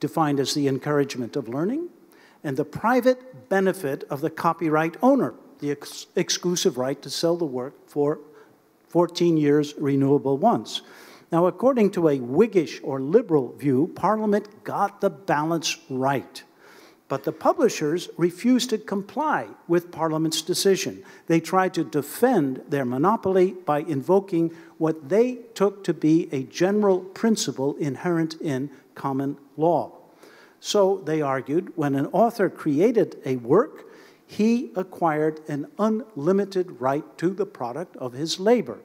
defined as the encouragement of learning, and the private benefit of the copyright owner, the exclusive right to sell the work for 14 years renewable once. Now, according to a Whiggish or liberal view, Parliament got the balance right. But the publishers refused to comply with Parliament's decision. They tried to defend their monopoly by invoking what they took to be a general principle inherent in common law. So, they argued, when an author created a work, he acquired an unlimited right to the product of his labor.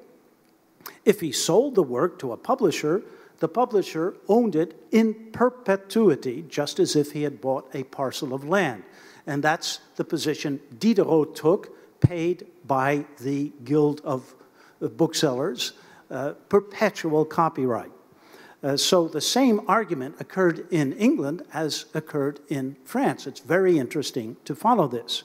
If he sold the work to a publisher, the publisher owned it in perpetuity, just as if he had bought a parcel of land. And that's the position Diderot took, paid by the Guild of Booksellers, perpetual copyright. So the same argument occurred in England as occurred in France. It's very interesting to follow this.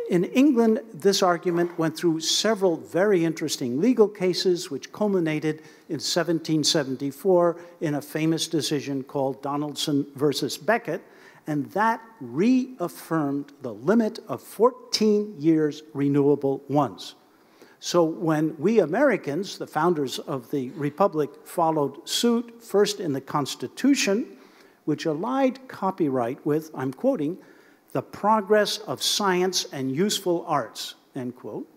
In England, this argument went through several very interesting legal cases, which culminated in 1774 in a famous decision called Donaldson versus Becket, and that reaffirmed the limit of 14 years renewable once. So when we Americans, the founders of the Republic, followed suit, first in the Constitution, which allied copyright with, I'm quoting, the progress of science and useful arts, end quote.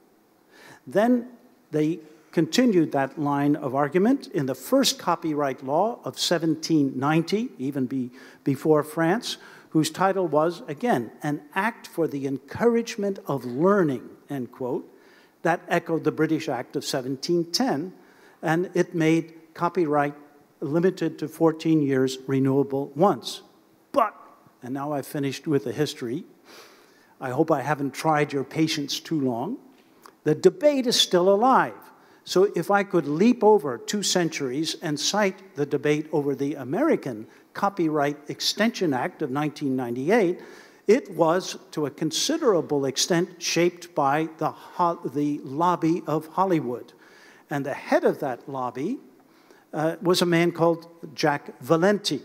Then they continued that line of argument in the first copyright law of 1790, even before France, whose title was, again, An Act for the Encouragement of Learning, end quote. That echoed the British Act of 1710, and it made copyright limited to 14 years renewable once. But, and now I've finished with the history, I hope I haven't tried your patience too long, the debate is still alive. So if I could leap over 2 centuries and cite the debate over the American Copyright Extension Act of 1998, it was, to a considerable extent, shaped by the lobby of Hollywood. And the head of that lobby was a man called Jack Valenti.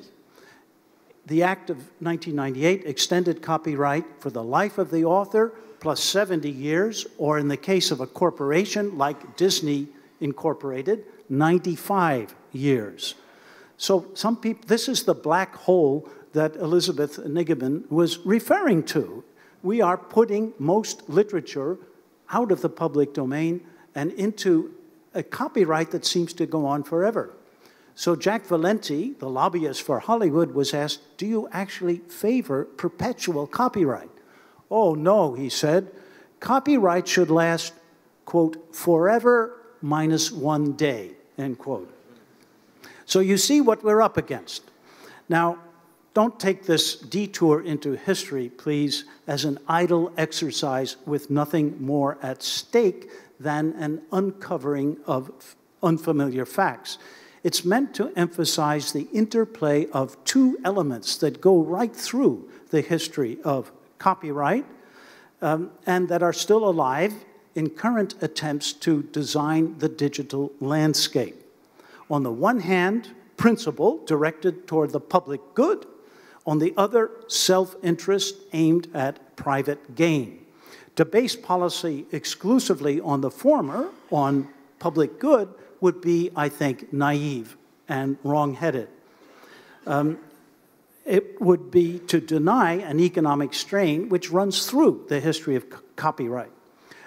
The Act of 1998 extended copyright for the life of the author plus 70 years, or in the case of a corporation like Disney Incorporated, 95 years. So some people, this is the black hole that Elizabeth Nigaman was referring to. We are putting most literature out of the public domain and into a copyright that seems to go on forever. So Jack Valenti, the lobbyist for Hollywood, was asked, do you actually favor perpetual copyright? Oh, no, he said. Copyright should last, quote, forever minus 1 day, end quote. So you see what we're up against. Now, don't take this detour into history, please, as an idle exercise with nothing more at stake than an uncovering of unfamiliar facts. It's meant to emphasize the interplay of 2 elements that go right through the history of copyright and that are still alive in current attempts to design the digital landscape. On the one hand, principle directed toward the public good. On the other, self-interest aimed at private gain. To base policy exclusively on the former, on public good, would be, I think, naive and wrong-headed. It would be to deny an economic strain which runs through the history of copyright.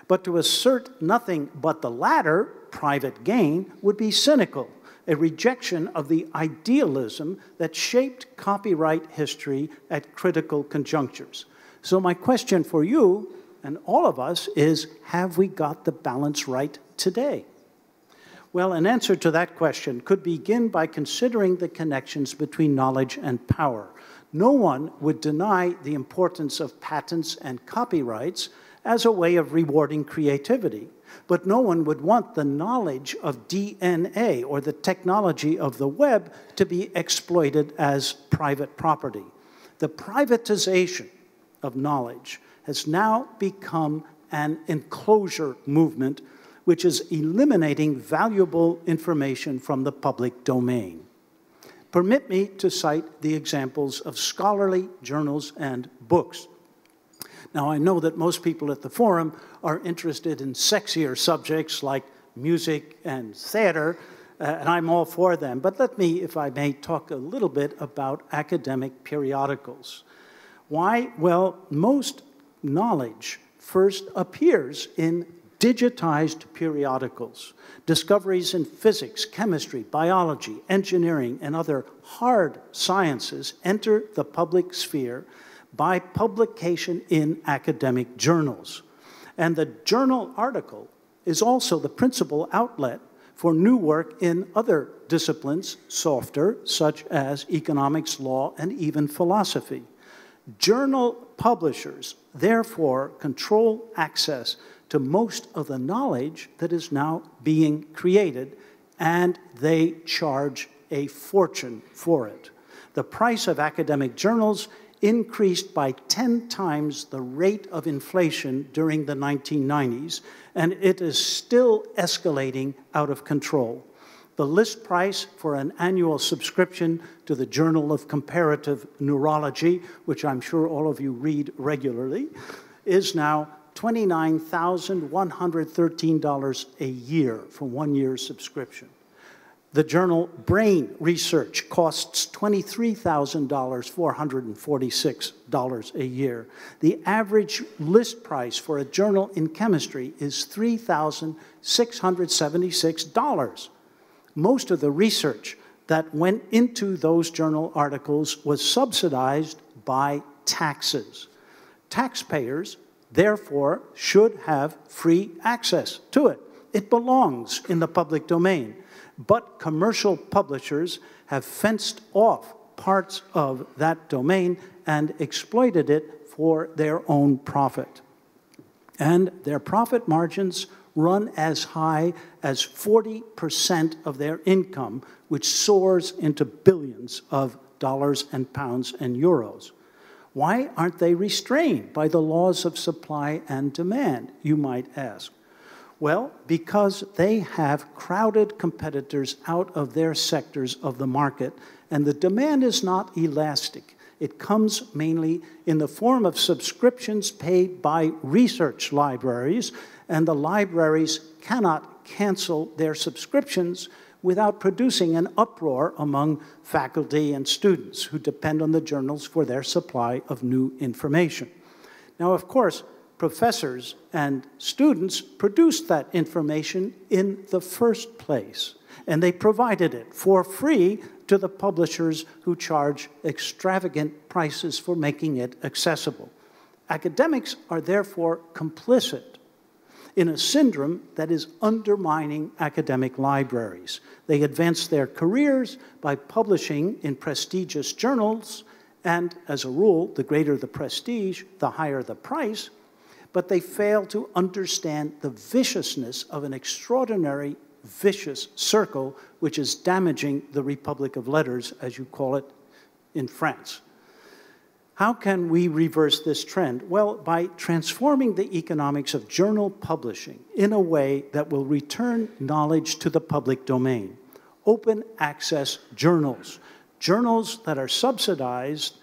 But to assert nothing but the latter, private gain, would be cynical, a rejection of the idealism that shaped copyright history at critical conjunctures. So my question for you and all of us is, have we got the balance right today? Well, an answer to that question could begin by considering the connections between knowledge and power. No one would deny the importance of patents and copyrights as a way of rewarding creativity, but no one would want the knowledge of DNA or the technology of the web to be exploited as private property. The privatization of knowledge has now become an enclosure movement which is eliminating valuable information from the public domain. Permit me to cite the examples of scholarly journals and books. Now, I know that most people at the forum are interested in sexier subjects like music and theater, and I'm all for them. But let me, if I may, talk a little bit about academic periodicals. Why? Well, most knowledge first appears in digitized periodicals. Discoveries in physics, chemistry, biology, engineering, and other hard sciences enter the public sphere by publication in academic journals. And the journal article is also the principal outlet for new work in other disciplines, softer, such as economics, law, and even philosophy. Journal publishers, therefore, control access to most of the knowledge that is now being created, and they charge a fortune for it. The price of academic journals increased by 10 times the rate of inflation during the 1990s, and it is still escalating out of control. The list price for an annual subscription to the Journal of Comparative Neurology, which I'm sure all of you read regularly, is now $29,113 a year for 1 year's subscription. The journal Brain Research costs $23,446 a year. The average list price for a journal in chemistry is $3,676. Most of the research that went into those journal articles was subsidized by taxes. Taxpayers, therefore, should have free access to it. It belongs in the public domain. But commercial publishers have fenced off parts of that domain and exploited it for their own profit. And their profit margins run as high as 40% of their income, which soars into billions of dollars and pounds and euros. Why aren't they restrained by the laws of supply and demand, you might ask? Well, because they have crowded competitors out of their sectors of the market, and the demand is not elastic. It comes mainly in the form of subscriptions paid by research libraries, and the libraries cannot cancel their subscriptions without producing an uproar among faculty and students who depend on the journals for their supply of new information. Now, of course, professors and students produced that information in the first place, and they provided it for free to the publishers who charge extravagant prices for making it accessible. Academics are therefore complicit in a syndrome that is undermining academic libraries. They advance their careers by publishing in prestigious journals, and as a rule, the greater the prestige, the higher the price, but they fail to understand the viciousness of an extraordinary, vicious circle which is damaging the Republic of Letters, as you call it, in France. How can we reverse this trend? Well, by transforming the economics of journal publishing in a way that will return knowledge to the public domain. Open access journals, journals that are subsidized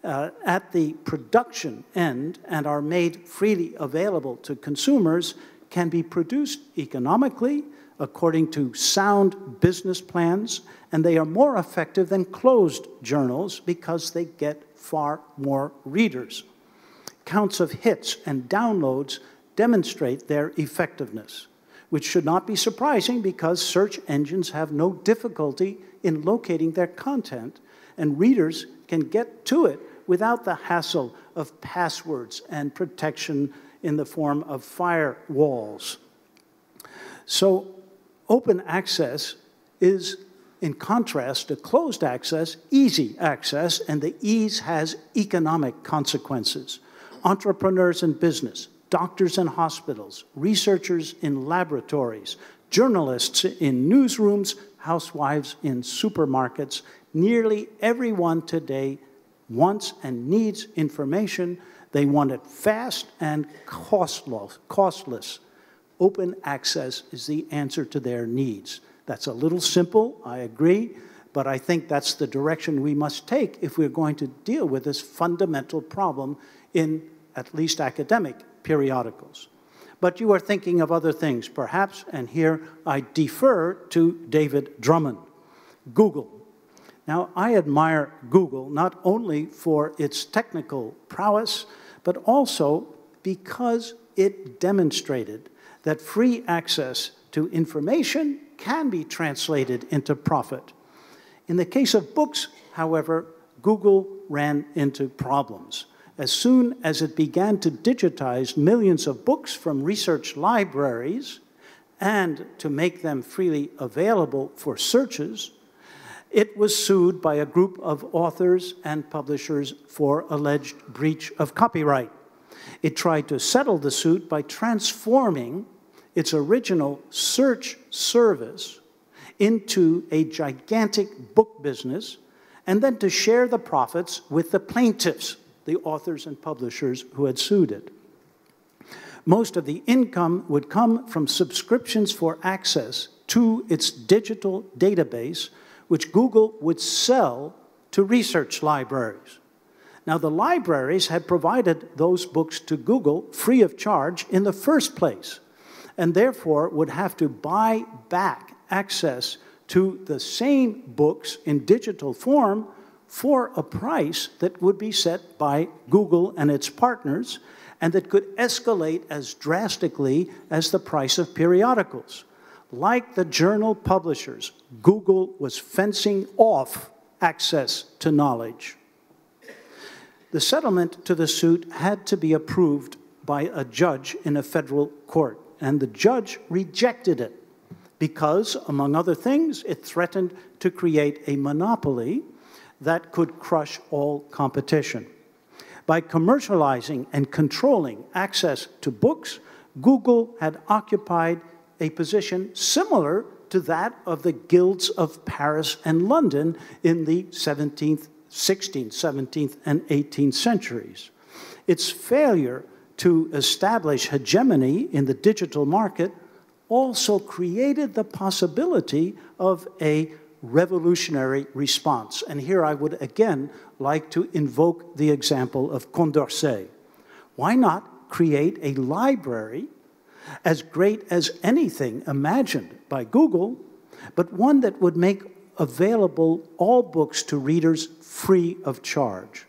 at the production end and are made freely available to consumers, can be produced economically according to sound business plans, and they are more effective than closed journals because they get far more readers. Counts of hits and downloads demonstrate their effectiveness, which should not be surprising because search engines have no difficulty in locating their content, and readers can get to it without the hassle of passwords and protection in the form of firewalls. So open access is, in contrast to closed access, easy access, and the ease has economic consequences. Entrepreneurs in business, doctors in hospitals, researchers in laboratories, journalists in newsrooms, housewives in supermarkets, nearly everyone today wants and needs information. They want it fast and costless. Open access is the answer to their needs. That's a little simple, I agree, but I think that's the direction we must take if we're going to deal with this fundamental problem in at least academic periodicals. But you are thinking of other things, perhaps, and here I defer to David Drummond. Google. Now, I admire Google not only for its technical prowess, but also because it demonstrated that free access to information can be translated into profit. In the case of books, however, Google ran into problems. As soon as it began to digitize millions of books from research libraries and to make them freely available for searches, it was sued by a group of authors and publishers for alleged breach of copyright. It tried to settle the suit by transforming its original search service into a gigantic book business, and then to share the profits with the plaintiffs, the authors and publishers who had sued it. Most of the income would come from subscriptions for access to its digital database, which Google would sell to research libraries. Now, the libraries had provided those books to Google free of charge in the first place, and therefore would have to buy back access to the same books in digital form for a price that would be set by Google and its partners, and that could escalate as drastically as the price of periodicals. Like the journal publishers, Google was fencing off access to knowledge. The settlement to the suit had to be approved by a judge in a federal court, and the judge rejected it because, among other things, it threatened to create a monopoly that could crush all competition. By commercializing and controlling access to books, Google had occupied a position similar to that of the guilds of Paris and London in the 16th, 17th, and 18th centuries. Its failure to establish hegemony in the digital market also created the possibility of a revolutionary response. And here I would again like to invoke the example of Condorcet. Why not create a library as great as anything imagined by Google, but one that would make available all books to readers free of charge?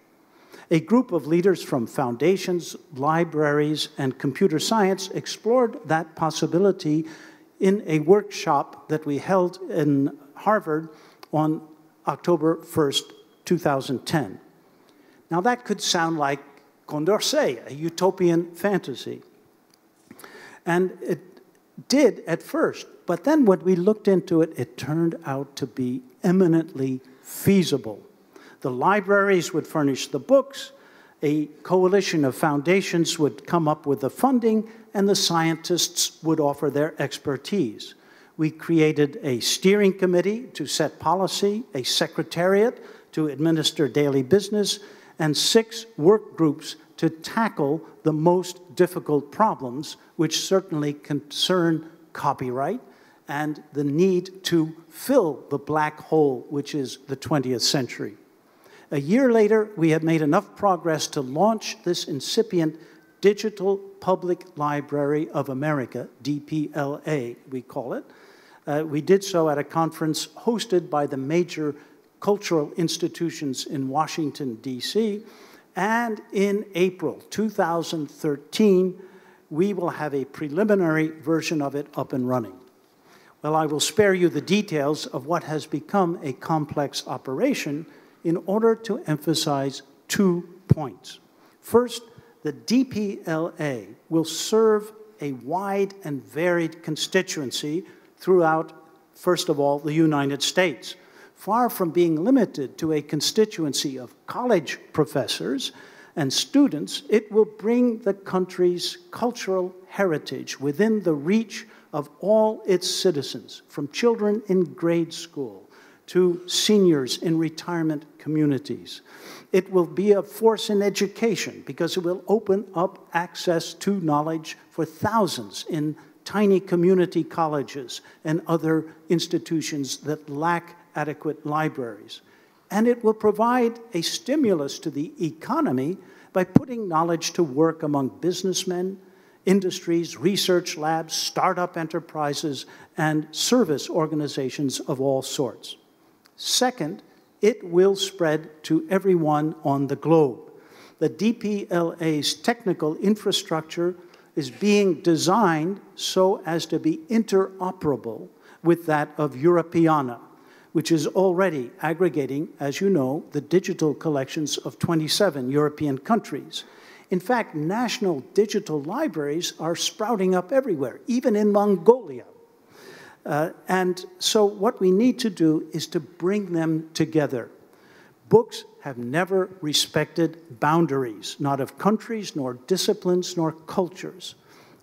A group of leaders from foundations, libraries, and computer science explored that possibility in a workshop that we held in Harvard on October 1st, 2010. Now that could sound like Condorcet, a utopian fantasy. And it did at first, but then when we looked into it, it turned out to be eminently feasible. The libraries would furnish the books, a coalition of foundations would come up with the funding, and the scientists would offer their expertise. We created a steering committee to set policy, a secretariat to administer daily business, and 6 work groups to tackle the most difficult problems, which certainly concern copyright and the need to fill the black hole, which is the 20th century. A year later, we had made enough progress to launch this incipient Digital Public Library of America, DPLA, we call it. We did so at a conference hosted by the major cultural institutions in Washington, D.C., and in April 2013, we will have a preliminary version of it up and running. Well, I will spare you the details of what has become a complex operation in order to emphasize 2 points. First, the DPLA will serve a wide and varied constituency throughout, first of all, the United States. Far from being limited to a constituency of college professors and students, it will bring the country's cultural heritage within the reach of all its citizens, from children in grade school to seniors in retirement communities. It will be a force in education because it will open up access to knowledge for thousands in tiny community colleges and other institutions that lack adequate libraries. And it will provide a stimulus to the economy by putting knowledge to work among businessmen, industries, research labs, startup enterprises, and service organizations of all sorts. Second, it will spread to everyone on the globe. The DPLA's technical infrastructure is being designed so as to be interoperable with that of Europeana, which is already aggregating, as you know, the digital collections of 27 European countries. In fact, national digital libraries are sprouting up everywhere, even in Mongolia. And so what we need to do is to bring them together. Books have never respected boundaries, not of countries, nor disciplines, nor cultures.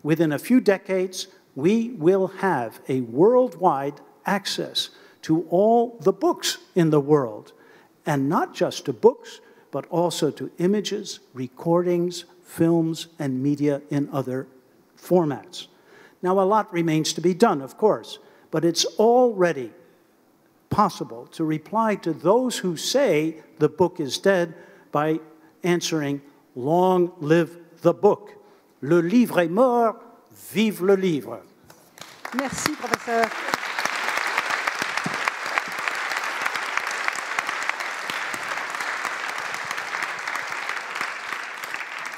Within a few decades, we will have a worldwide access to all the books in the world, and not just to books, but also to images, recordings, films, and media in other formats. Now, a lot remains to be done, of course, but it's already possible to reply to those who say the book is dead by answering, "Long live the book. Le livre est mort, vive le livre." Merci, professeur.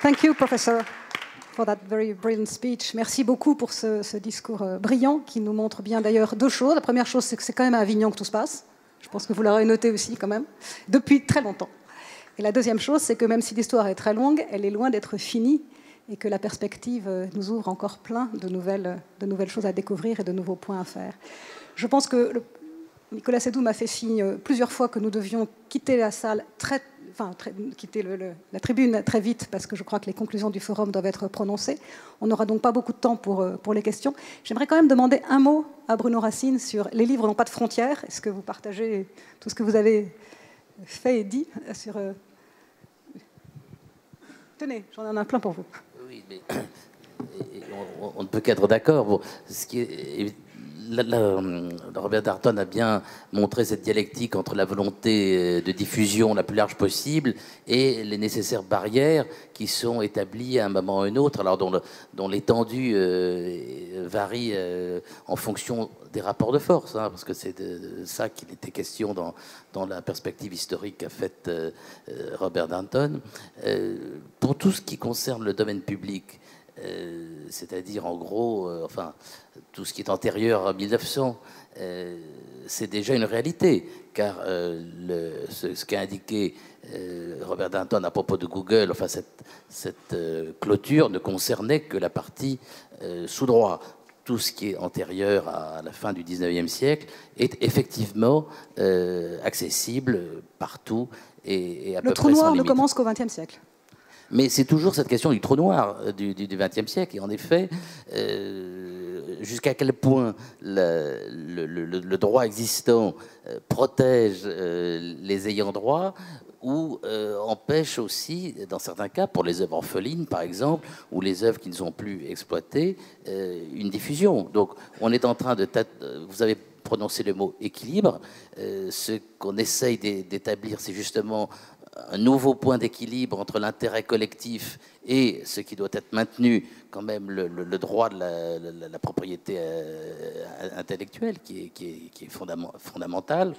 Thank you, Professor, for that very brilliant speech. Merci beaucoup pour ce discours brillant qui nous montre bien d'ailleurs deux choses. La première chose, c'est que c'est quand même à Avignon que tout se passe. Je pense que vous l'aurez noté aussi quand même, depuis très longtemps. Et la deuxième chose, c'est que même si l'histoire est très longue, elle est loin d'être finie et que la perspective nous ouvre encore plein de nouvelles choses à découvrir et de nouveaux points à faire. Je pense que Nicolas Sédou m'a fait signe plusieurs fois que nous devions quitter la salle quitter la tribune très vite parce que je crois que les conclusions du forum doivent être prononcées. On n'aura donc pas beaucoup de temps pour les questions. J'aimerais quand même demander un mot à Bruno Racine sur les livres n'ont pas de frontières. Est-ce que vous partagez tout ce que vous avez fait et dit sur... Tenez, j'en ai un plein pour vous. Oui, mais on ne peut qu'être d'accord. Bon, ce qui est... Robert Darnton a bien montré cette dialectique entre la volonté de diffusion la plus large possible et les nécessaires barrières qui sont établies à un moment ou à un autre, alors dont l'étendue varie en fonction des rapports de force, hein, parce que c'est de ça qu'il était question dans la perspective historique qu'a faite Robert Darnton. Pour tout ce qui concerne le domaine public, c'est-à-dire en gros, tout ce qui est antérieur à 1900, c'est déjà une réalité, car ce qu'a indiqué Robert Darnton à propos de Google, cette clôture ne concernait que la partie sous droit. Tout ce qui est antérieur à la fin du 19e siècle est effectivement accessible partout et à peu près sans limite. Le trou noir ne commence qu'au XXe siècle. Mais c'est toujours cette question du trou noir du XXe siècle. Et en effet, jusqu'à quel point le droit existant protège les ayants droit ou empêche aussi, dans certains cas, pour les œuvres orphelines, par exemple, ou les œuvres qui ne sont plus exploitées, une diffusion. Donc, on est en train de... Vous avez prononcé le mot équilibre. Ce qu'on essaye d'établir, c'est justement un nouveau point d'équilibre entre l'intérêt collectif et ce qui doit être maintenu, quand même, le droit de la propriété intellectuelle, qui est fondamental.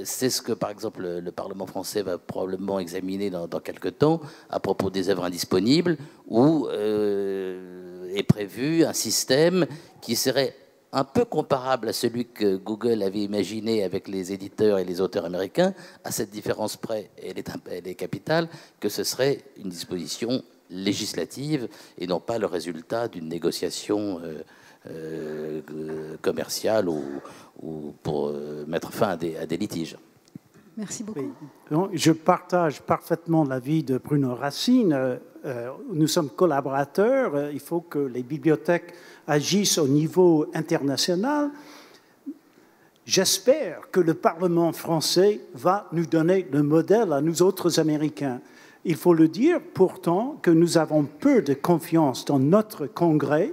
C'est ce que, par exemple, le Parlement français va probablement examiner dans quelques temps à propos des œuvres indisponibles, où est prévu un système qui serait un peu comparable à celui que Google avait imaginé avec les éditeurs et les auteurs américains, à cette différence près, elle est capitale, que ce serait une disposition législative et non pas le résultat d'une négociation commerciale ou pour mettre fin à des litiges. Merci beaucoup. Oui. Je partage parfaitement l'avis de Bruno Racine. Nous sommes collaborateurs. Il faut que les bibliothèques agissent au niveau international. J'espère que le Parlement français va nous donner le modèle à nous autres Américains. Il faut le dire pourtant que nous avons peu de confiance dans notre Congrès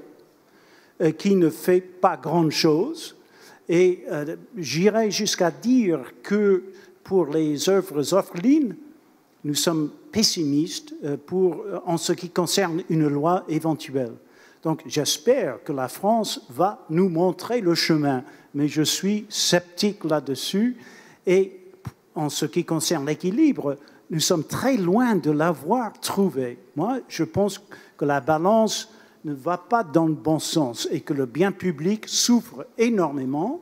qui ne fait pas grand-chose Et j'irais jusqu'à dire que pour les œuvres orphelines, nous sommes pessimistes en ce qui concerne une loi éventuelle. Donc j'espère que la France va nous montrer le chemin, mais je suis sceptique là-dessus. Et en ce qui concerne l'équilibre, nous sommes très loin de l'avoir trouvé. Moi, je pense que la balance ne va pas dans le bon sens et que le bien public souffre énormément.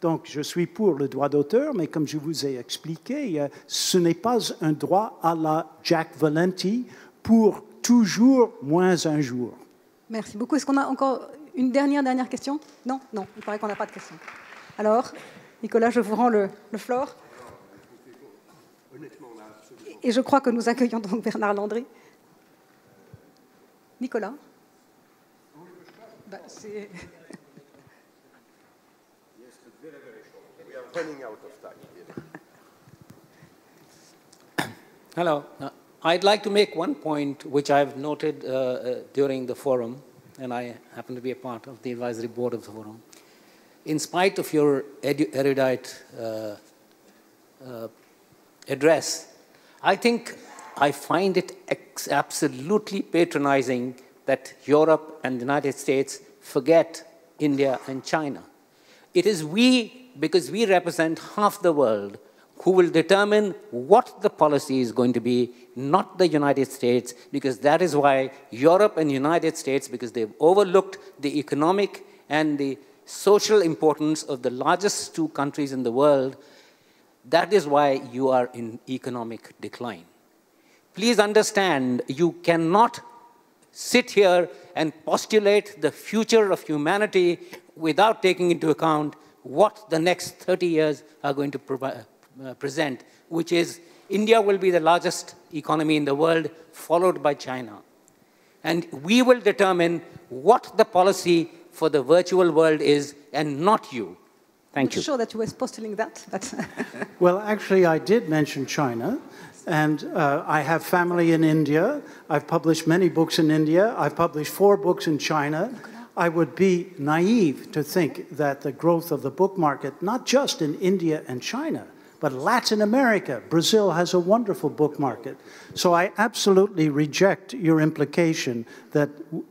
Donc, je suis pour le droit d'auteur, mais comme je vous ai expliqué, ce n'est pas un droit à la Jack Valenti pour toujours moins un jour. Merci beaucoup. Est-ce qu'on a encore une dernière question? Non, il paraît qu'on n'a pas de questions. Alors, Nicolas, je vous rends le floor. Et je crois que nous accueillons donc Bernard Landry. Nicolas? C'est... Hello. I'd like to make one point which I've noted during the forum, and I happen to be a part of the advisory board of the forum. In spite of your erudite address, I think I find it absolutely patronizing that Europe and the United States forget India and China. It is we, because we represent half the world, who will determine what the policy is going to be, not the United States, because that is why Europe and the United States, because they've overlooked the economic and the social importance of the largest two countries in the world, that is why you are in economic decline. Please understand, you cannot sit here and postulate the future of humanity without taking into account what the next 30 years are going to present, which is India will be the largest economy in the world, followed by China. And we will determine what the policy for the virtual world is, and not you. Thank you. I'm sure that you were postulating that. But Well, actually, I did mention China. And I have family in India. I've published many books in India. I've published 4 books in China. I would be naive to think that the growth of the book market, not just in India and China, but Latin America, Brazil has a wonderful book market. So I absolutely reject your implication that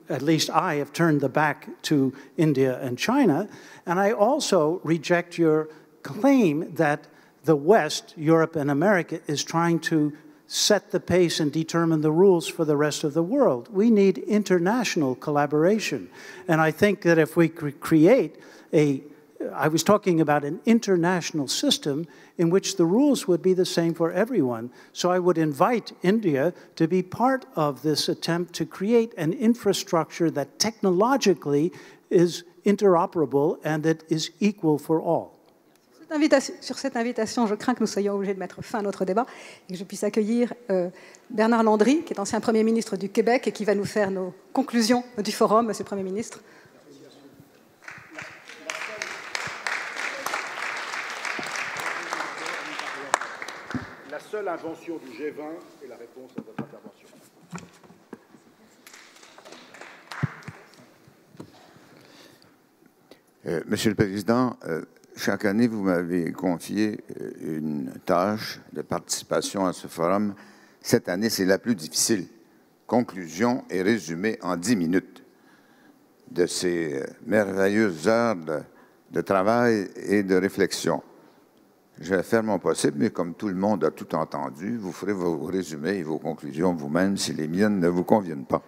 at least I have turned the back to India and China. And I also reject your claim that the West, Europe and America, is trying to set the pace and determine the rules for the rest of the world. We need international collaboration. And I think that if we create I was talking about an international system in which the rules would be the same for everyone. So I would invite India to be part of this attempt to create an infrastructure that technologically is interoperable and that is equal for all. sur cette invitation, je crains que nous soyons obligés de mettre fin à notre débat et que je puisse accueillir Bernard Landry, qui est ancien Premier ministre du Québec et qui va nous faire nos conclusions du forum. Monsieur le Premier ministre. La seule invention du G20 est la réponse à votre intervention. Monsieur le Président, chaque année, vous m'avez confié une tâche de participation à ce forum. Cette année, c'est la plus difficile. Conclusion et résumé en 10 minutes de ces merveilleuses heures de travail et de réflexion. Je vais faire mon possible, mais comme tout le monde a tout entendu, vous ferez vos résumés et vos conclusions vous-même si les miennes ne vous conviennent pas.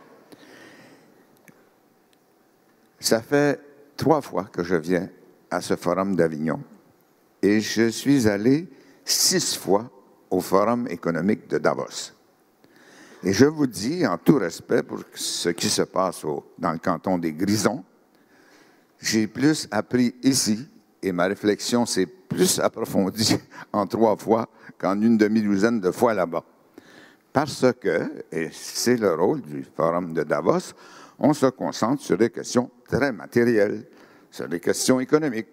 Ça fait 3 fois que je viens à ce forum d'Avignon et je suis allé 6 fois au forum économique de Davos. Et je vous dis, en tout respect pour ce qui se passe dans le canton des Grisons, j'ai plus appris ici et ma réflexion s'est plus approfondie en 3 fois qu'en une demi-douzaine de fois là-bas. Parce que, et c'est le rôle du forum de Davos, on se concentre sur des questions très matérielles, sur des questions économiques.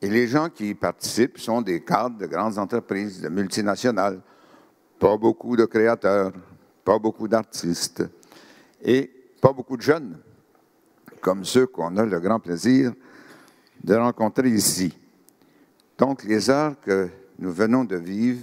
Et les gens qui y participent sont des cadres de grandes entreprises, de multinationales, pas beaucoup de créateurs, pas beaucoup d'artistes et pas beaucoup de jeunes, comme ceux qu'on a le grand plaisir de rencontrer ici. Donc, les heures que nous venons de vivre